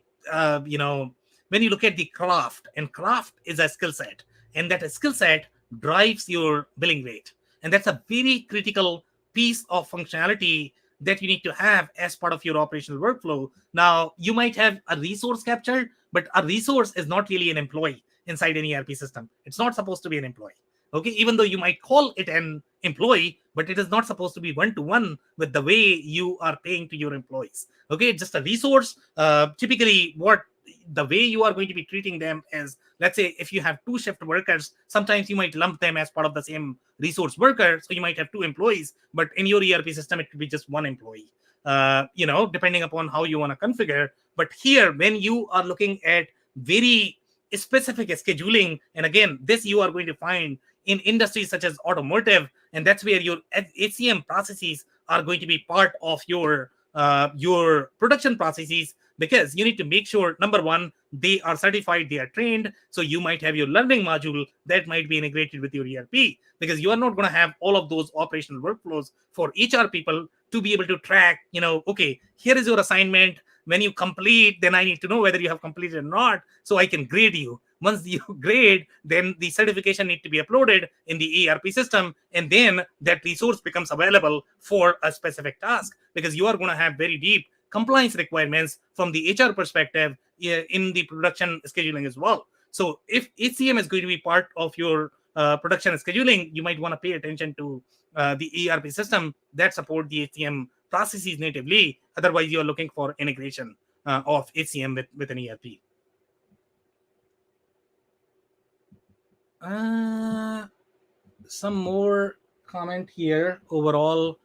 when you look at the craft, and craft is a skill set, and that skill set drives your billing rate, and that's a very critical piece of functionality that you need to have as part of your operational workflow. Now, you might have a resource captured, but a resource is not really an employee inside an ERP system. It's not supposed to be an employee. Okay, even though you might call it an employee, but it is not supposed to be one-to-one with the way you are paying to your employees. Okay, it's just a resource. Typically, the way you are going to be treating them is, let's say, if you have two shift workers, sometimes you might lump them as part of the same resource worker. So you might have two employees, but in your ERP system, it could be just one employee, depending upon how you want to configure. But here, when you are looking at very specific scheduling, and again, this you are going to find in industries such as automotive, and that's where your HCM processes are going to be part of your production processes, because you need to make sure, number one, they are certified, they are trained. So you might have your learning module that might be integrated with your ERP, because you are not going to have all of those operational workflows for HR people to be able to track, okay, here is your assignment. When you complete, then I need to know whether you have completed or not, so I can grade you. Once you grade, then the certification need to be uploaded in the ERP system, and then that resource becomes available for a specific task, because you are going to have very deep compliance requirements from the HR perspective in the production scheduling as well. So if HCM is going to be part of your production scheduling, you might want to pay attention to the ERP system that support the HCM processes natively. Otherwise, you are looking for integration of HCM with an ERP. Some more comment here. Overall,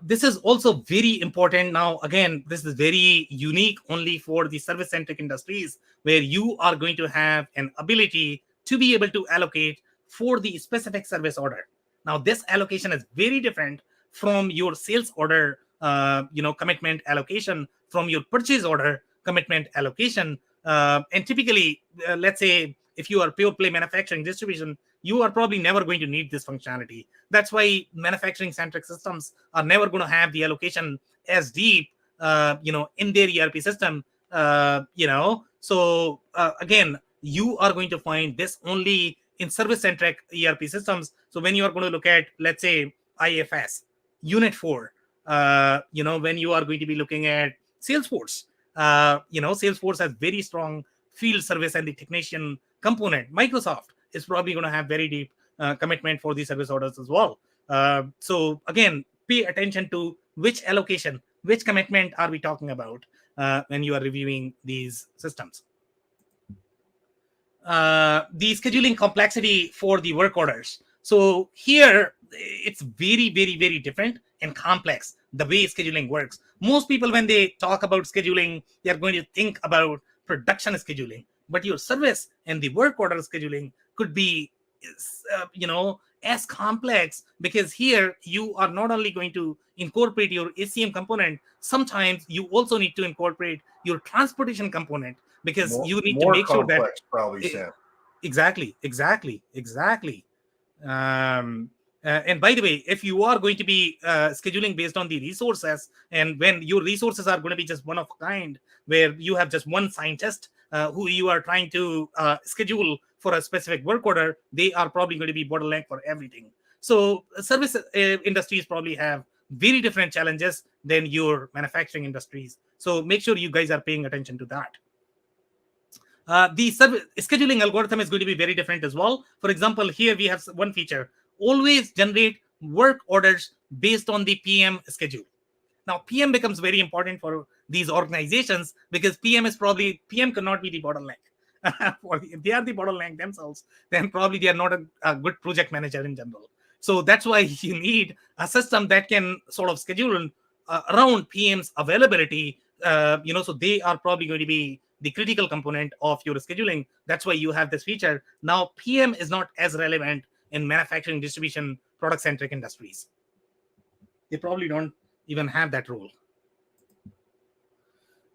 this is also very important. Now, again, this is very unique only for the service-centric industries, where you are going to have an ability to be able to allocate for the specific service order. Now, this allocation is very different from your sales order, commitment allocation, from your purchase order commitment allocation. And typically, let's say, if you are pure play manufacturing distribution, you are probably never going to need this functionality. That's why manufacturing-centric systems are never going to have the allocation as deep, in their ERP system. So again, you are going to find this only in service-centric ERP systems. So when you are going to look at, let's say, IFS, Unit 4, when you are going to be looking at Salesforce, Salesforce has very strong field service and the technician component. Microsoft is probably going to have very deep commitment for the service orders as well. So again, pay attention to which allocation, which commitment are we talking about when you are reviewing these systems. The scheduling complexity for the work orders. So here, it's very, very, very different and complex, the way scheduling works. Most people, when they talk about scheduling, they are going to think about production scheduling. But your service and the work order scheduling could be, as complex, because here you are not only going to incorporate your HCM component, sometimes you also need to incorporate your transportation component, because you need to make sure that probably, Sam. Exactly. And by the way, if you are going to be scheduling based on the resources, and when your resources are going to be just one of a kind, where you have just one scientist who you are trying to schedule for a specific work order, they are probably going to be bottleneck for everything. So service industries probably have very different challenges than your manufacturing industries. So make sure you guys are paying attention to that. The scheduling algorithm is going to be very different as well. For example, here we have one feature: always generate work orders based on the PM schedule. Now, PM becomes very important for these organizations because PM cannot be the bottleneck. If they are the bottleneck themselves, then probably they are not a good project manager in general. So that's why you need a system that can sort of schedule around PM's availability. So they are probably going to be the critical component of your scheduling. That's why you have this feature. Now, PM is not as relevant in manufacturing, distribution, product-centric industries. They probably don't even have that role.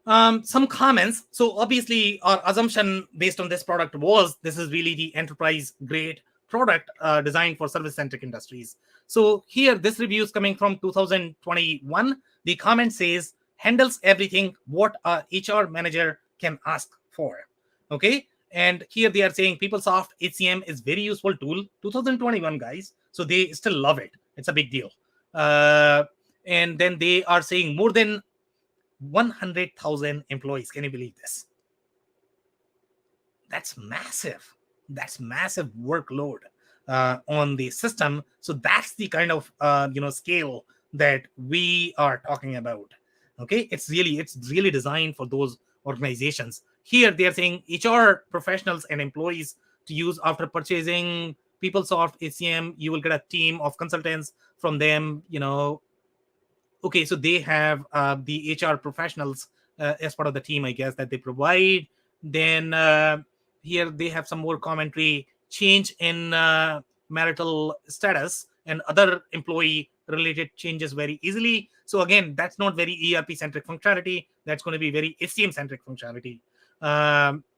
Some comments. So obviously, our assumption based on this product was this is really the enterprise-grade product designed for service-centric industries. So here, this review is coming from 2021. The comment says, handles everything what a HR manager can ask for. Okay. And here they are saying PeopleSoft HCM is very useful tool. 2021, guys. So they still love it. It's a big deal. And then they are saying more than 100,000 employees. Can you believe this? That's massive. That's massive workload on the system. So that's the kind of scale that we are talking about. Okay, it's really designed for those organizations. Here they are saying HR professionals and employees to use after purchasing PeopleSoft HCM. You will get a team of consultants from them. Okay, so they have the HR professionals as part of the team, I guess, that they provide. Then here they have some more commentary: change in marital status and other employee related changes very easily. So again, that's not very ERP centric functionality. That's going to be very HCM centric functionality.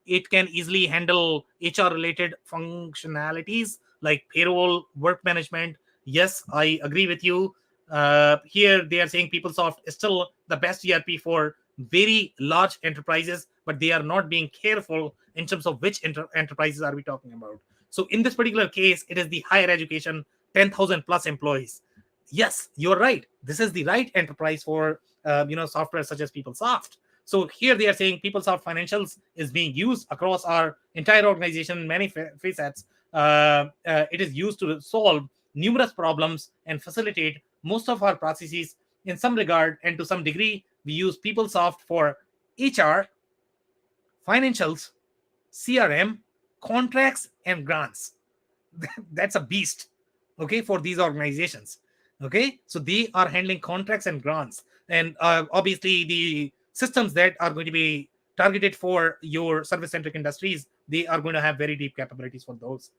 It can easily handle HR related functionalities like payroll, work management. Yes, I agree with you. Here they are saying PeopleSoft is still the best ERP for very large enterprises, but they are not being careful in terms of which enterprises are we talking about. So in this particular case, it is the higher education, 10,000 plus employees. Yes, you're right. This is the right enterprise for software such as PeopleSoft. So here they are saying PeopleSoft Financials is being used across our entire organization, many facets. It is used to solve numerous problems and facilitate most of our processes in some regard, and to some degree, we use PeopleSoft for HR, financials, CRM, contracts, and grants. That's a beast, okay, for these organizations. Okay, so they are handling contracts and grants, and obviously the systems that are going to be targeted for your service-centric industries, they are going to have very deep capabilities for those.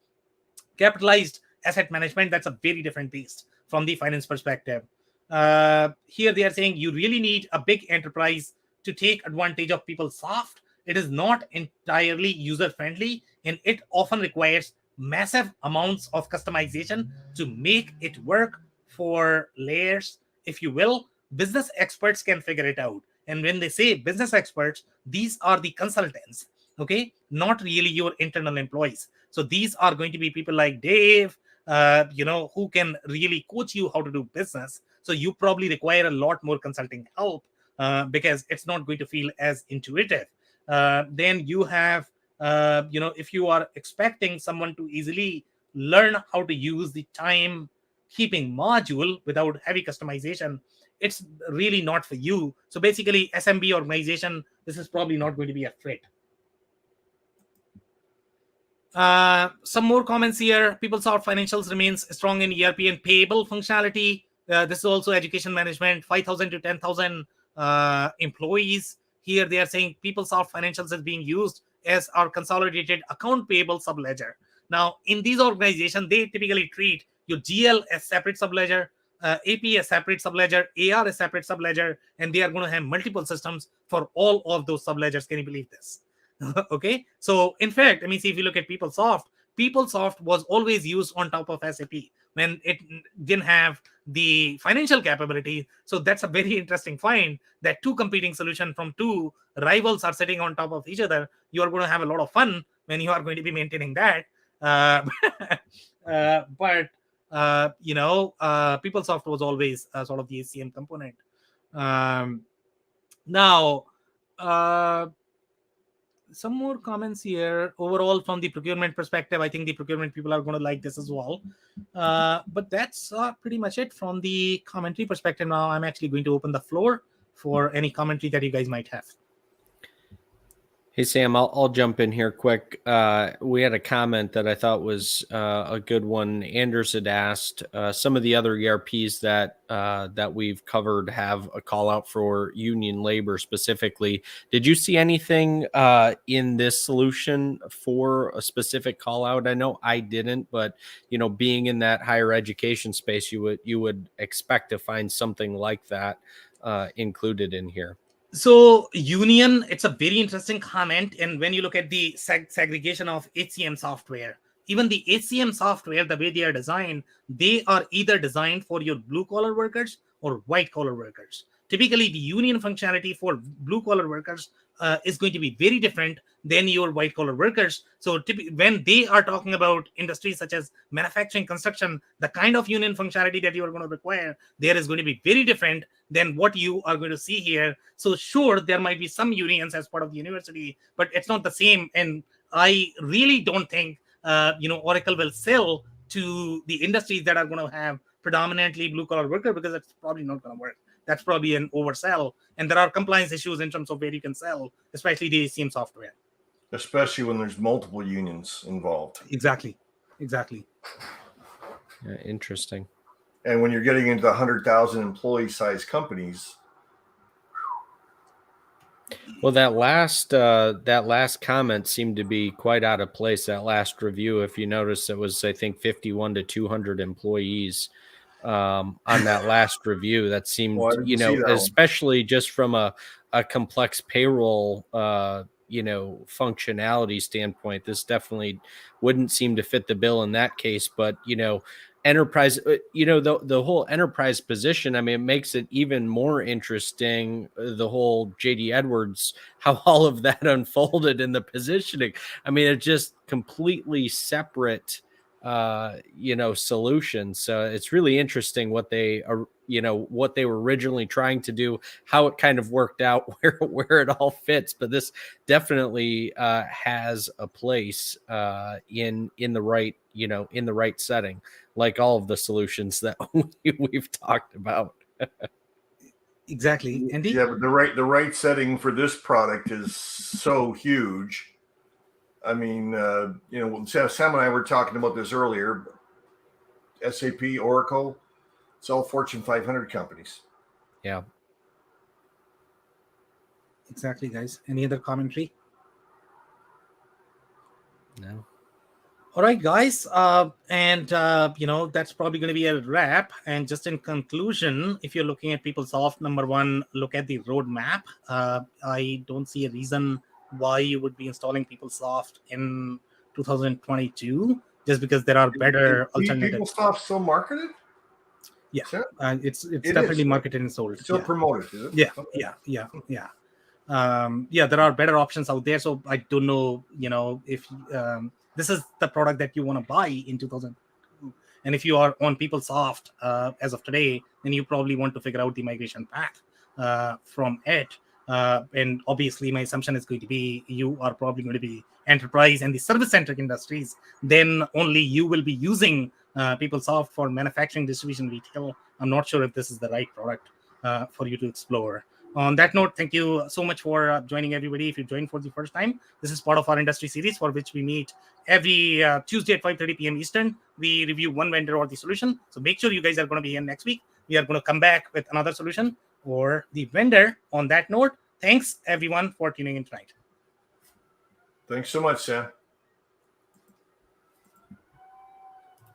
Capitalized asset management, that's a very different beast from the finance perspective. Here they are saying you really need a big enterprise to take advantage of PeopleSoft. It is not entirely user-friendly, and it often requires massive amounts of customization to make it work for layers, if you will. Business experts can figure it out. And when they say business experts, these are the consultants, okay? Not really your internal employees. So these are going to be people like Dave, who can really coach you how to do business. So you probably require a lot more consulting help because it's not going to feel as intuitive. Then you have, if you are expecting someone to easily learn how to use the time keeping module without heavy customization, it's really not for you. So basically, SMB organization, this is probably not going to be a fit. Some more comments here. PeopleSoft Financials remains strong in ERP and payable functionality. This is also education management, 5,000 to 10,000 employees. Here they are saying PeopleSoft Financials is being used as our consolidated account payable subledger. Now, in these organizations, they typically treat your GL as separate subledger, AP as separate subledger, AR as separate subledger, and they are going to have multiple systems for all of those subledgers. Can you believe this? Okay, so in fact, I mean, see, if you look at PeopleSoft, PeopleSoft was always used on top of SAP when it didn't have the financial capability. So that's a very interesting find that two competing solutions from two rivals are sitting on top of each other. You are going to have a lot of fun when you are going to be maintaining that. But PeopleSoft was always sort of the HCM component. Now, some more comments here. Overall, from the procurement perspective, I think the procurement people are going to like this as well. But that's pretty much it from the commentary perspective. Now, I'm actually going to open the floor for any commentary that you guys might have. Hey, Sam, I'll jump in here quick. We had a comment that I thought was a good one. Anders had asked, some of the other ERPs that we've covered have a call out for union labor specifically. Did you see anything in this solution for a specific call out? I know I didn't, but being in that higher education space, you would expect to find something like that included in here. So union, it's a very interesting comment. And when you look at the segregation of HCM software, even the HCM software, the way they are designed, they are either designed for your blue collar workers or white collar workers. Typically, the union functionality for blue collar workers is going to be very different than your white collar workers. So when they are talking about industries such as manufacturing, construction, the kind of union functionality that you are going to require there is going to be very different than what you are going to see here. So sure, there might be some unions as part of the university, but it's not the same. And I really don't think Oracle will sell to the industries that are going to have predominantly blue collar worker, because it's probably not going to work. That's probably an oversell. And there are compliance issues in terms of where you can sell, especially the HCM software. Especially when there's multiple unions involved. Exactly. Yeah, interesting. And when you're getting into the 100,000 employee size companies. Well, that last comment seemed to be quite out of place. That last review, if you notice, it was, I think, 51 to 200 employees on that last review. That seemed, especially just from a complex payroll, functionality standpoint, this definitely wouldn't seem to fit the bill in that case. But, enterprise, the whole enterprise position, I mean, it makes it even more interesting, the whole JD Edwards, how all of that unfolded in the positioning. I mean, it's just completely separate solutions. So it's really interesting what they are, what they were originally trying to do, how it kind of worked out, where it all fits. But this definitely has a place in the right, in the right setting, like all of the solutions that we've talked about. Exactly. Andy? Yeah, but the right setting for this product is so huge. I mean, Sam and I were talking about this earlier. SAP, Oracle, it's all Fortune 500 companies. Yeah. Exactly, guys. Any other commentary? No. All right, guys. That's probably going to be a wrap. And just in conclusion, if you're looking at PeopleSoft, number one, look at the roadmap. I don't see a reason why you would be installing PeopleSoft in 2022, just because there are better alternatives. PeopleSoft still marketed? Yeah, it's definitely marketed and sold. It's still promoted, is it? Yeah. There are better options out there. So I don't know, if this is the product that you want to buy in 2022. And if you are on PeopleSoft as of today, then you probably want to figure out the migration path from it. And obviously, my assumption is going to be you are probably going to be enterprise and the service-centric industries. Then only you will be using PeopleSoft for manufacturing, distribution, retail. I'm not sure if this is the right product for you to explore. On that note, thank you so much for joining, everybody. If you joined for the first time, this is part of our industry series for which we meet every Tuesday at 5:30 p.m. Eastern. We review one vendor or the solution. So make sure you guys are going to be here next week. We are going to come back with another solution or the vendor. On that note, thanks everyone for tuning in tonight. Thanks so much, Sam.